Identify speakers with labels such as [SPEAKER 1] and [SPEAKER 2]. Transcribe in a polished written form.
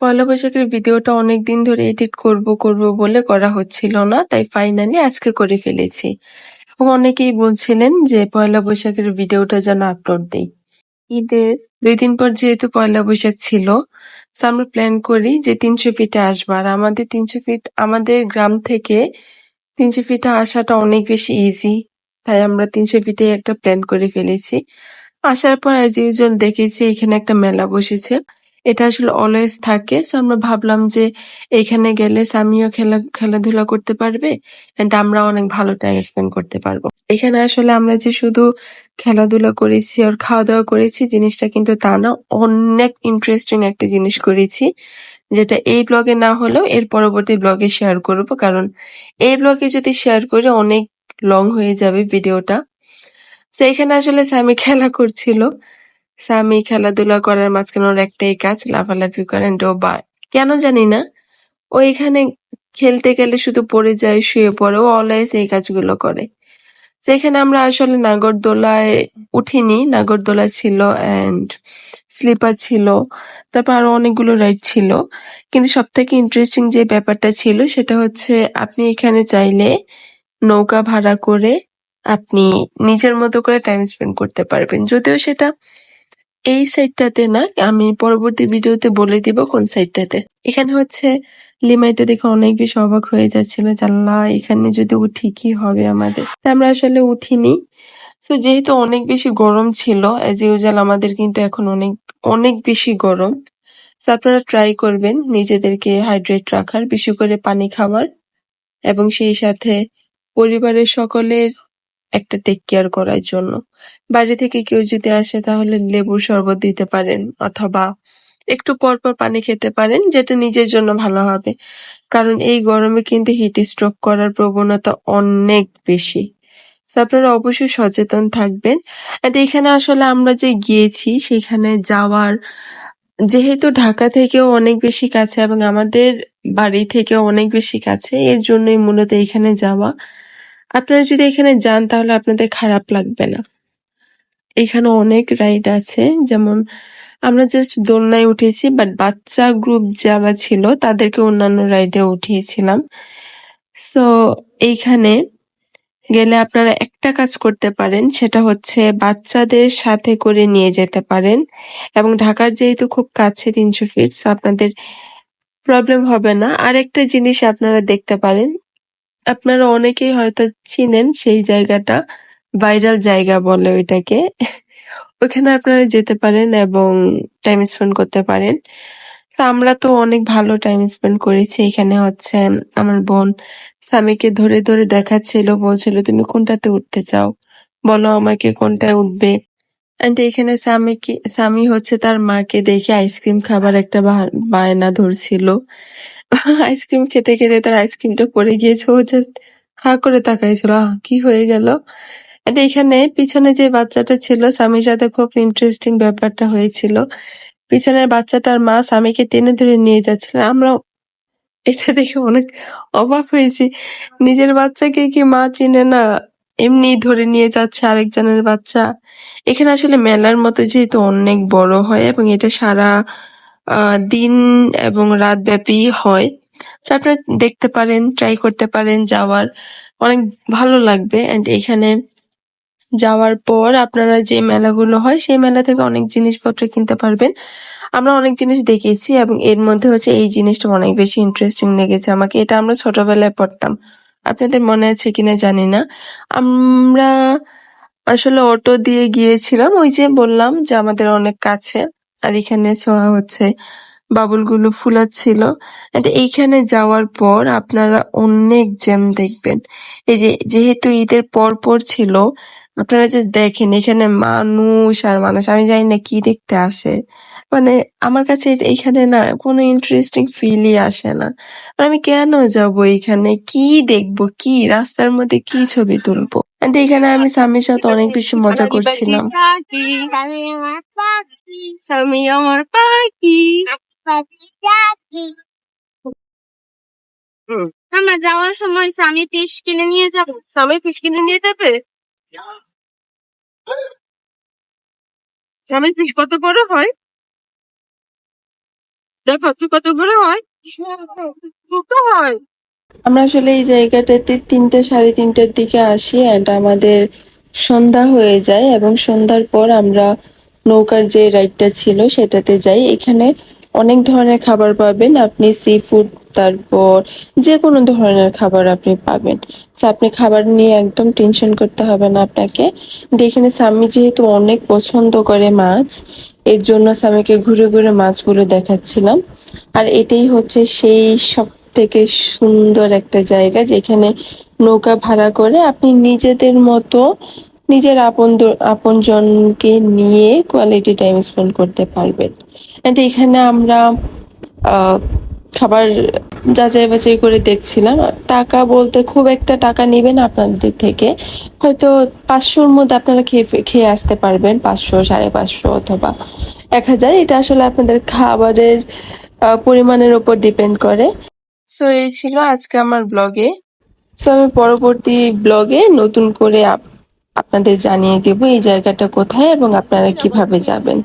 [SPEAKER 1] পয়লা বৈশাখের ভিডিওটা অনেকদিন ধরে এডিট করব বলে করা হচ্ছিল না, তাই ফাইনালি আজকে করে ফেলেছি। এবং অনেকেই বলছিলেন যে পয়লা বৈশাখের ভিডিওটা যেন আপলোড দেই। ঈদের 2 দিন পর যেহেতু পয়লা বৈশাখ ছিল, সো আমরা প্ল্যান করি যে 300 ফিটে আসবো। আর আমাদের 300 ফিট আমাদের গ্রাম থেকে 300 ফিটে আসাটা অনেক বেশি ইজি, তাই আমরা 300 ফিটে একটা প্ল্যান করে ফেলেছি। আসার পর অ্যাজ ইউজুয়াল দেখেছি এখানে একটা মেলা বসেছে। এটা আসলে অলওয়েজ থাকে, সো আমরা ভাবলাম যে এখানে গেলে সামিও খেলাধুলা করতে পারবে এন্ড আমরা অনেক ভালো টাইম স্পেন্ড করতে পারবো। এখানে আসলে আমরা যে শুধু খেলাধুলা করেছি আর খাওয়া দাওয়া করেছি জিনিসটা কিন্তু তা না, অনেক ইন্টারেস্টিং একটা জিনিস করেছি, যেটা এই ব্লগে না হলেও এর পরবর্তী ব্লগে শেয়ার করব, কারণ এই ব্লগে যদি শেয়ার করি অনেক লং হয়ে যাবে ভিডিওটা। তো এখানে আসলে সামি খেলা করছিল। সামি খেলাধুলা করার মাঝখানে ওর একটাই কাজ, লাফালাফি করেন। কেন জানি না, ও এখানে খেলতে গেলে শুধু পড়ে যায়, শুয়ে পড়ে, ও অলওয়েজ এই কাজগুলো করে। যেখানে আমরা আসলে নাগরদোলায় উঠিনি, নাগরদোলা ছিল এন্ড স্লিপার ছিল, তারপর আরো অনেকগুলো রাইড ছিল। কিন্তু সব থেকে ইন্টারেস্টিং যে ব্যাপারটা ছিল সেটা হচ্ছে আপনি এখানে চাইলে নৌকা ভাড়া করে আপনি নিজের মতো করে টাইম স্পেন্ড করতে পারবেন। যদিও সেটা এই সাইডটাতে না, আমি পরবর্তী ভিডিওতে বলে দিব কোন সাইডটাতে। এখানে হচ্ছে লিমাইটা দেখে অনেক বেশি অবাক হয়ে যাচ্ছিল, জানলা এখানে যদি উঠি কি হবে আমাদের। আমরা আসলে উঠিনি। তো যেহেতু অনেক বেশি গরম ছিল, এজ ইউজুয়াল আমাদের কিন্তু এখন অনেক অনেক বেশি গরম। তো আপনারা ট্রাই করবেন নিজেদেরকে হাইড্রেট রাখার, বেশি করে পানি খাওয়ার, এবং সেই সাথে পরিবারের সকলের একটা টেক কেয়ার করার জন্য। বাইরে থেকে কেউ যদি আসে তাহলে লেবুর শরবত দিতে পারেন, অথবা একটু পর পর পানি খেতে পারেন, যেটা নিজের জন্য ভালো হবে। কারণ এই গরমে কিন্তু হিট স্ট্রোক করার প্রবণতা অনেক বেশি। তো আপনারা অবশ্যই সচেতন থাকবেন। আর এখানে আসলে আমরা যে গিয়েছি সেখানে যাওয়ার, যেহেতু ঢাকা থেকেও অনেক বেশি কাছে এবং আমাদের বাড়ি থেকেও অনেক বেশি কাছে, এর জন্যই মূলত এখানে যাওয়া। আপনারা যদি এখানে যান তাহলে আপনাদের খারাপ লাগবে না। এখানে অনেক রাইড আছে, যেমন আমরা জাস্ট দোলনায় উঠেছি, বাট বাচ্চা গ্রুপ যারা ছিল তাদেরকে অন্যান্য রাইডে উঠিয়েছিলাম। সো এইখানে গেলে আপনারা একটা কাজ করতে পারেন, সেটা হচ্ছে বাচ্চাদের সাথে করে নিয়ে যেতে পারেন। এবং ঢাকার যেহেতু খুব কাছে 300 ফিট, সো আপনাদের প্রবলেম হবে না। আরেকটা জিনিস আপনারা দেখতে পারেন, আপনারা অনেকেই হয়তো চিনেন সেই জায়গাটা, ভাইরাল জায়গা বলে ওইটাকে। ওখানে আপনারা যেতে পারেন এবং টাইম স্পেন্ড করতে পারেন। তো আমরা তো অনেক ভালো টাইম স্পেন্ড করেছি। এখানে হচ্ছে আমার বোন স্বামীকে ধরে ধরে দেখাচ্ছিল, বলছিল তুমি কোনটাতে উঠতে চাও, বলো আমাকে কোনটায় উঠবে। এন্ড এখানে স্বামী হচ্ছে তার মাকে দেখে আইসক্রিম খাবার একটা বায়না ধরছিল। আইসক্রিম খেতে খেতে তার আইসক্রিমটা পড়ে গিয়েছে, ও জাস্ট হা করে তাকাইছিল, কি হয়ে গেল। এন্ড এখানে পিছনে যে বাচ্চাটা ছিল স্বামীর সাথে খুব ইন্টারেস্টিং ব্যাপারটা হয়েছিল। পিছনের বাচ্চাটার মা স্বামীকে টেনে ধরে নিয়ে যাচ্ছিল। আমরা এটা দেখে অনেক অবাক হয়েছি, নিজের বাচ্চাকে কি মা চিনে না, এমনি ধরে নিয়ে যাচ্ছে আরেকজনের বাচ্চা। এখানে আসলে মেলার মতো যেহেতু অনেক বড় হয় এবং এটা সারা দিন এবং রাত ব্যাপী হয়, তো আপনারা দেখতে পারেন, ট্রাই করতে পারেন যাওয়ার, অনেক ভালো লাগবে। এন্ড এখানে যাওয়ার পর আপনারা যে মেলাগুলো হয় সেই মেলা থেকে অনেক জিনিসপত্র কিনতে পারবেন। আমরা অনেক জিনিস দেখেছি এবং এর মধ্যে হচ্ছে এই জিনিসটা অনেক বেশি ইন্টারেস্টিং লেগেছে আমাকে। এটা আমরা ছোটবেলায় পড়তাম, আপনাদের মনে আছে কিনা জানি না। আমরা আসলে অটো দিয়ে গিয়েছিলাম, ওই যে বললাম যে আমাদের অনেক কাছে। আর এখানে ছোঁয়া হচ্ছে বাবুলগুলো ফুলাচ্ছিল। And এইখানে যাওয়ার পর আপনারা অনেক জ্যাম দেখবেন। এই যে যেহেতু ঈদের পর পর ছিল, আপনারা যে দেখেন এখানে মানুষ আর মানুষ, আমি জানি না কি দেখতে আসে। মানে আমার কাছে এইখানে না কোনো ইন্টারেস্টিং ফিলই আসে না। আর আমি কেন যাব এখানে, কি দেখবো, কি রাস্তার মধ্যে কি ছবি তুলবো। এন্ড এখানে আমি স্বামীর সাথে অনেক বেশি মজা করছিলাম। স্বামী আমার পাখি।
[SPEAKER 2] আমরা যাওয়ার সময় স্বামী ফিশ কিনে নিয়ে যাবো।
[SPEAKER 1] স্বামী ফিশ কিনে নিয়ে যাবে? স্বামী ফিশ কত বড় হয়?
[SPEAKER 2] দেখো তুই কত বড় হয়, ছোট হয়।
[SPEAKER 1] আমরা আসলে এই জায়গাটাতে 3টা 3:30টার দিকে আসি অ্যান্ড আমাদের সন্ধ্যা হয়ে যায় এবং সন্ধ্যার পর আমরা নৌকার যে রাইডটা ছিল সেটাতে যাই। এখানে অনেক ধরনের খাবার পাবেন আপনি, সি ফুড, তারপর যে কোনো ধরনের খাবার আপনি পাবেন। সো আপনি খাবার নিয়ে একদম টেনশন করতে হবে না আপনাকে। এখানে সাম্মি যেহেতু অনেক পছন্দ করে মাছ, এর জন্য সামিকে ঘুরে ঘুরে মাছগুলো দেখাচ্ছিলাম। আর এটাই হচ্ছে সেই সব থেকে সুন্দর একটা জায়গা যেখানে নৌকা ভাড়া করে আপনি নিজেদের মতো নিজের আপনজনকে নিয়ে কোয়ালিটি টাইম স্পেন্ড করতে পারবেন। এন্ড এখানে আমরা আহ, খাবার যাচাই বাছাই করে দেখছিলাম। টাকা বলতে খুব একটা টাকা নেবেন আপনাদের থেকে, হয়তো 500-র মধ্যে আপনারা খেয়ে আসতে পারবেন, 500, 550 অথবা 1000। এটা আসলে আপনাদের খাবারের পরিমাণের উপর ডিপেন্ড করে। সো এই ছিল আজকে আমার ব্লগে। সো আমি পরবর্তী ব্লগে নতুন করে আপনাদের জানিয়ে দেব এই জায়গাটা কোথায় এবং আপনারা কিভাবে যাবেন।